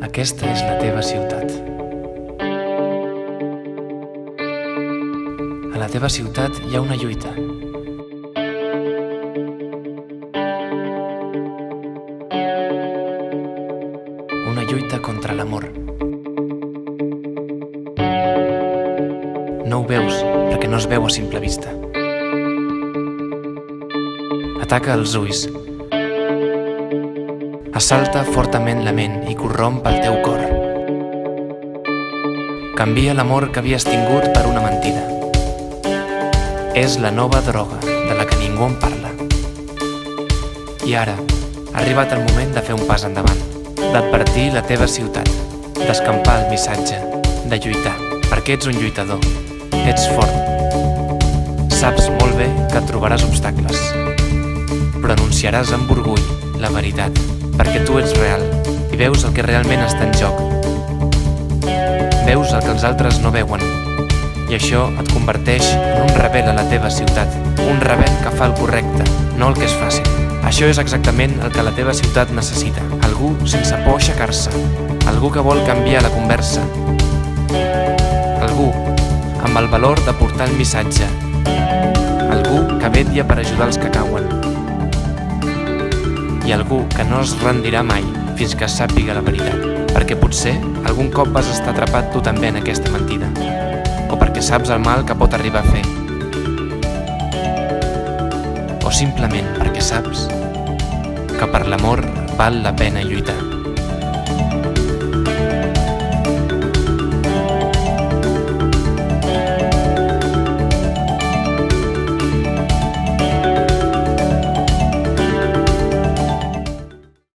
Aquesta és la teva ciutat. A la teva ciutat hi ha una lluita. Una lluita contra l'amor. No ho veus perquè no es veu a simple vista. Ataca els ulls. Assalta fortament la ment i corromp el teu cor. Canvia l'amor que havies tingut per una mentida. És la nova droga de la que ningú en parla. I ara, ha arribat el moment de fer un pas endavant, d'advertir la teva ciutat, d'escampar el missatge, de lluitar, perquè ets un lluitador, ets fort. Saps molt bé que et trobaràs obstacles, però anunciaràs amb orgull la veritat, perquè tu ets real i veus el que realment està en joc. Veus el que els altres no veuen, i això et converteix en un rebel a la teva ciutat, un rebel que fa el correcte, no el que és fàcil. Això és exactament el que la teva ciutat necessita, algú sense por a aixecar-se, algú que vol canviar la conversa, algú amb el valor de portar el missatge, algú que vetlla per ajudar els que cauen, i algú que no es rendirà mai fins que sàpiga la veritat, perquè potser algun cop vas estar atrapat tu també en aquesta mentida, o perquè saps el mal que pot arribar a fer, o simplement perquè saps que per l'amor val la pena lluitar.